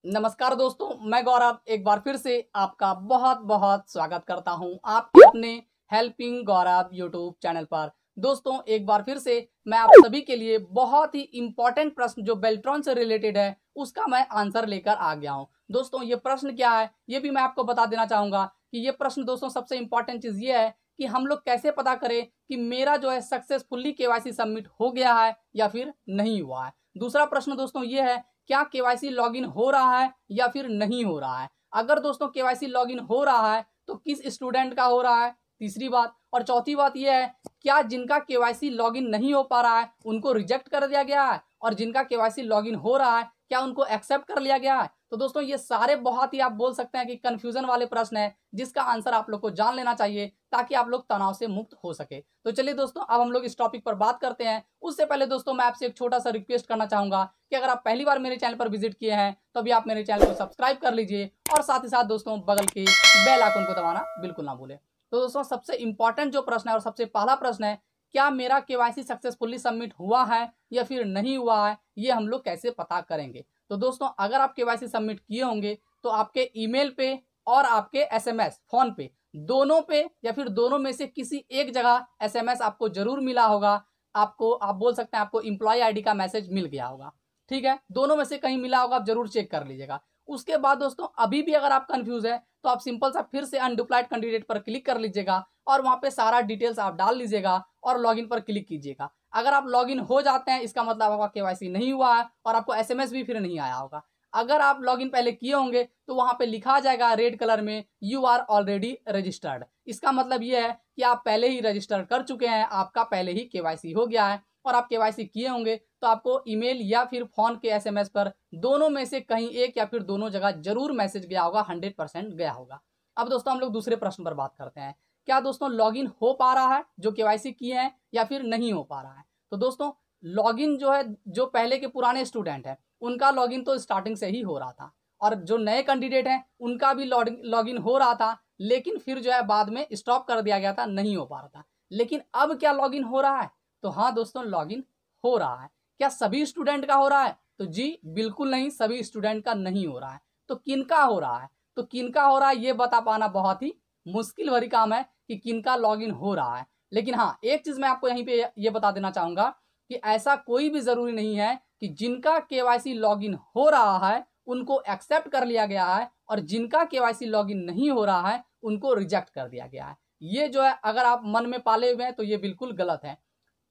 नमस्कार दोस्तों, मैं गौरव एक बार फिर से आपका बहुत बहुत स्वागत करता हूं आपके अपने हेल्पिंग गौरव यूट्यूब चैनल पर। दोस्तों, एक बार फिर से मैं आप सभी के लिए बहुत ही इंपॉर्टेंट प्रश्न जो बेल्ट्रॉन से रिलेटेड है उसका मैं आंसर लेकर आ गया हूं। दोस्तों, ये प्रश्न क्या है ये भी मैं आपको बता देना चाहूंगा कि ये प्रश्न दोस्तों सबसे इंपॉर्टेंट चीज ये है कि हम लोग कैसे पता करें कि मेरा जो है सक्सेसफुली केवाईसी सबमिट हो गया है या फिर नहीं हुआ है। दूसरा प्रश्न दोस्तों ये है, क्या केवाईसी लॉगिन हो रहा है या फिर नहीं हो रहा है। अगर दोस्तों केवाईसी लॉगिन हो रहा है तो किस स्टूडेंट का हो रहा है, तीसरी बात। और चौथी बात यह है, क्या जिनका केवाईसी लॉगिन नहीं हो पा रहा है उनको रिजेक्ट कर दिया गया है और जिनका केवाईसी लॉगिन हो रहा है क्या उनको एक्सेप्ट कर लिया गया है। तो दोस्तों ये सारे बहुत ही आप बोल सकते हैं कि कंफ्यूजन वाले प्रश्न है जिसका आंसर आप लोग को जान लेना चाहिए ताकि आप लोग तनाव से मुक्त हो सके। तो चलिए दोस्तों, अब हम लोग इस टॉपिक पर बात करते हैं। उससे पहले दोस्तों मैं आपसे एक छोटा सा रिक्वेस्ट करना चाहूंगा कि अगर आप पहली बार मेरे चैनल पर विजिट किए हैं तो अभी आप मेरे चैनल को सब्सक्राइब कर लीजिए और साथ ही साथ दोस्तों बगल के बेल आइकन को दबाना बिल्कुल ना भूलें। तो दोस्तों सबसे इंपॉर्टेंट जो प्रश्न है और सबसे पहला प्रश्न है, क्या मेरा केवाईसी सक्सेसफुली सबमिट हुआ है या फिर नहीं हुआ है, ये हम लोग कैसे पता करेंगे। तो दोस्तों अगर आप केवाईसी सबमिट किए होंगे तो आपके ईमेल पे और आपके एसएमएस फोन पे दोनों पे या फिर दोनों में से किसी एक जगह एसएमएस आपको जरूर मिला होगा। आपको आप बोल सकते हैं आपको एम्प्लॉय आईडी का मैसेज मिल गया होगा, ठीक है, दोनों में से कहीं मिला होगा, आप जरूर चेक कर लीजिएगा। उसके बाद दोस्तों अभी भी अगर आप कंफ्यूज है तो आप सिंपल सा फिर से अनडिप्लॉयड कैंडिडेट पर क्लिक कर लीजिएगा और वहां पे सारा डिटेल्स आप डाल लीजिएगा और लॉगिन पर क्लिक कीजिएगा। अगर आप लॉगिन हो जाते हैं इसका मतलब आपका केवाईसी नहीं हुआ है और आपको एसएमएस भी फिर नहीं आया होगा। अगर आप लॉगिन पहले किए होंगे तो वहां पे लिखा जाएगा रेड कलर में यू आर ऑलरेडी रजिस्टर्ड। इसका मतलब ये है कि आप पहले ही रजिस्टर कर चुके हैं, आपका पहले ही केवाईसी हो गया है और आप केवाईसी किए होंगे तो आपको ईमेल या फिर फोन के एसएमएस पर दोनों में से कहीं एक या फिर दोनों जगह जरूर मैसेज गया होगा, 100% गया होगा। अब दोस्तों हम लोग दूसरे प्रश्न पर बात करते हैं, क्या दोस्तों लॉगिन हो पा रहा है जो केवाईसी किए हैं या फिर नहीं हो पा रहा है। तो दोस्तों लॉगिन जो है, जो पहले के पुराने स्टूडेंट हैं उनका लॉगिन तो स्टार्टिंग से ही हो रहा था और जो नए कैंडिडेट हैं उनका भी लॉगिन हो रहा था, लेकिन फिर जो है बाद में स्टॉप कर दिया गया था, नहीं हो पा रहा था। लेकिन अब क्या लॉगिन हो रहा है? तो हाँ दोस्तों लॉगिन हो रहा है। क्या सभी स्टूडेंट का हो रहा है? तो जी बिल्कुल नहीं, सभी स्टूडेंट का नहीं हो रहा है। तो किनका हो रहा है? तो किनका हो रहा है ये बता पाना बहुत ही मुश्किल भरी काम है कि किनका लॉगिन हो रहा है। लेकिन हाँ एक चीज मैं आपको यहीं पे ये बता देना चाहूंगा कि ऐसा कोई भी जरूरी नहीं है कि जिनका केवाईसी लॉगिन हो रहा है उनको एक्सेप्ट कर लिया गया है और जिनका केवाईसी लॉगिन नहीं हो रहा है उनको रिजेक्ट कर दिया गया है। ये जो है अगर आप मन में पाले हुए हैं तो ये बिल्कुल गलत है।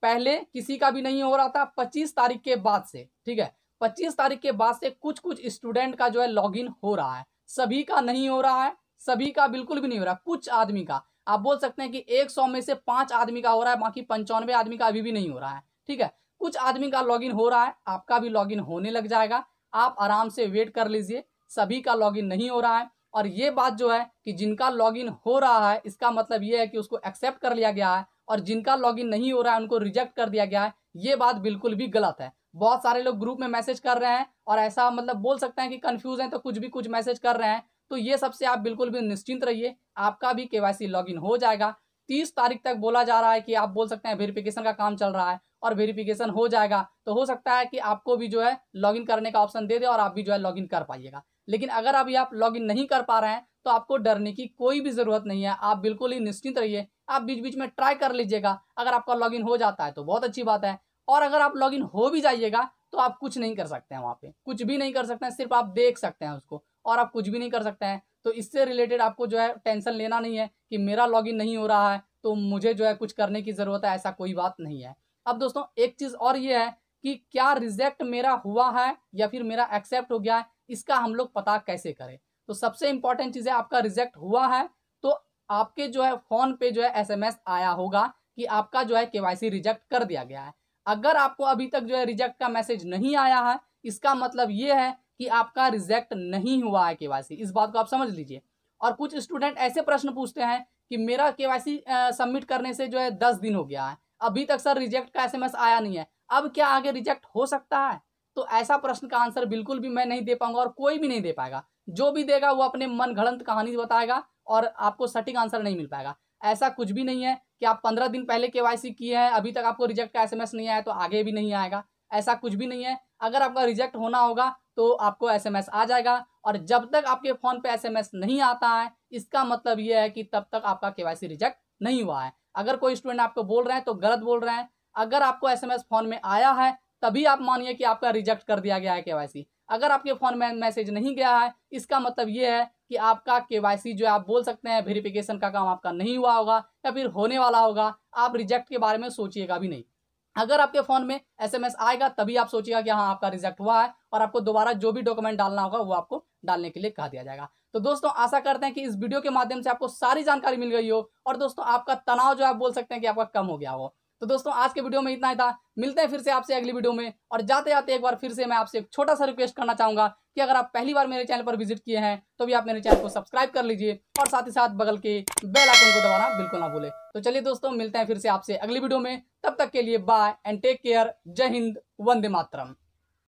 पहले किसी का भी नहीं हो रहा था, 25 तारीख के बाद से, ठीक है, 25 तारीख के बाद से कुछ कुछ स्टूडेंट का जो है लॉगिन हो रहा है, सभी का नहीं हो रहा है, सभी का बिल्कुल भी नहीं हो रहा, कुछ आदमी का। आप बोल सकते हैं कि 100 में से 5 आदमी का हो रहा है, बाकी 95 आदमी का अभी भी नहीं हो रहा है, ठीक है। कुछ आदमी का लॉगिन हो रहा है, आपका भी लॉगिन होने लग जाएगा, आप आराम से वेट कर लीजिए। सभी का लॉगिन नहीं हो रहा है और ये बात जो है कि जिनका लॉगिन हो रहा है इसका मतलब ये है कि उसको एक्सेप्ट कर लिया गया है और जिनका लॉगिन नहीं हो रहा है उनको रिजेक्ट कर दिया गया है। ये बात बिल्कुल भी गलत है। बहुत सारे लोग ग्रुप में मैसेज कर रहे हैं और ऐसा मतलब बोल सकते हैं कि कंफ्यूज हैं तो कुछ भी कुछ मैसेज कर रहे हैं, तो ये सबसे आप बिल्कुल भी निश्चिंत रहिए, आपका भी केवाईसी लॉगिन हो जाएगा। 30 तारीख तक बोला जा रहा है कि आप बोल सकते हैं वेरिफिकेशन का काम चल रहा है और वेरिफिकेशन हो जाएगा तो हो सकता है कि आपको भी जो है लॉगिन करने का ऑप्शन दे दे और आप भी जो है लॉगिन कर पाइएगा। लेकिन अगर अभी आप लॉगिन नहीं कर पा रहे हैं तो आपको डरने की कोई भी जरूरत नहीं है, आप बिल्कुल ही निश्चिंत रहिए। आप बीच बीच में ट्राई कर लीजिएगा, अगर आपका लॉगिन हो जाता है तो बहुत अच्छी बात है और अगर आप लॉगिन हो भी जाइएगा तो आप कुछ नहीं कर सकते हैं, वहां पे कुछ भी नहीं कर सकते हैं, सिर्फ आप देख सकते हैं उसको और आप कुछ भी नहीं कर सकते हैं। तो इससे रिलेटेड आपको जो है टेंशन लेना नहीं है कि मेरा लॉगिन नहीं हो रहा है तो मुझे जो है कुछ करने की जरूरत है, ऐसा कोई बात नहीं है। अब दोस्तों एक चीज और ये है कि क्या रिजेक्ट मेरा हुआ है या फिर मेरा एक्सेप्ट हो गया है, इसका हम लोग पता कैसे करें। तो सबसे इंपॉर्टेंट चीज है, आपका रिजेक्ट हुआ है तो आपके जो है फोन पे जो है एसएमएस आया होगा कि आपका जो है केवाईसी रिजेक्ट कर दिया गया है। अगर आपको अभी तक जो है रिजेक्ट का मैसेज नहीं आया है इसका मतलब ये है कि आपका रिजेक्ट नहीं हुआ है केवाईसी, इस बात को आप समझ लीजिए। और कुछ स्टूडेंट ऐसे प्रश्न पूछते हैं कि मेरा केवाईसी सबमिट करने से जो है 10 दिन हो गया है, अभी तक सर रिजेक्ट का एसएमएस आया नहीं है, अब क्या आगे रिजेक्ट हो सकता है? तो ऐसा प्रश्न का आंसर बिल्कुल भी मैं नहीं दे पाऊंगा और कोई भी नहीं दे पाएगा। जो भी देगा वो अपने मन घड़ंत कहानी बताएगा और आपको सटीक आंसर नहीं मिल पाएगा। ऐसा कुछ भी नहीं है कि आप 15 दिन पहले केवाईसी किए हैं, अभी तक आपको रिजेक्ट का एसएमएस नहीं आया तो आगे भी नहीं आएगा, ऐसा कुछ भी नहीं है। अगर आपका रिजेक्ट होना होगा तो आपको SMS आ जाएगा। और जब तक आपके फोन पे SMS नहीं आता है, इसका मतलब यह है कि तब तक आपका KYC रिजेक्ट नहीं हुआ है। अगर कोई स्टूडेंट आपको बोल रहे हैं तो गलत बोल रहे हैं। अगर आपको SMS फोन में आया है तभी आप मानिए कि आपका रिजेक्ट कर दिया गया है KYC। अगर आपके फोन में मैसेज नहीं गया है, इसका मतलब ये है कि आपका KYC जो आप बोल सकते हैं वेरिफिकेशन का काम आपका नहीं हुआ होगा या फिर होने वाला होगा। आप रिजेक्ट के बारे में सोचिएगा भी नहीं। अगर आपके फोन में SMS आएगा तभी आप सोचिएगा कि हाँ आपका रिजेक्ट हुआ है, और आपको दोबारा जो भी डॉक्यूमेंट डालना होगा वो आपको डालने के लिए कहा दिया जाएगा। तो दोस्तों आशा करते हैं कि इस वीडियो के माध्यम से आपको सारी जानकारी मिल गई हो, और दोस्तों आपका तनाव जो आप बोल सकते हैं कि आपका कम हो गया हो। तो दोस्तों आज के वीडियो में इतना ही था। मिलते हैं फिर से आपसे अगली वीडियो में। और जाते जाते एक बार फिर से मैं आपसे एक छोटा सा रिक्वेस्ट करना चाहूंगा कि अगर आप पहली बार मेरे चैनल पर विजिट किए हैं तो भी आप मेरे चैनल को सब्सक्राइब कर लीजिए, और साथ ही साथ बगल के बेल आइकन को दबाना बिल्कुल ना भूलें। तो चलिए दोस्तों मिलते हैं फिर से आपसे अगली वीडियो में। तब तक के लिए बाय एंड टेक केयर। जय हिंद, वंदे मातरम।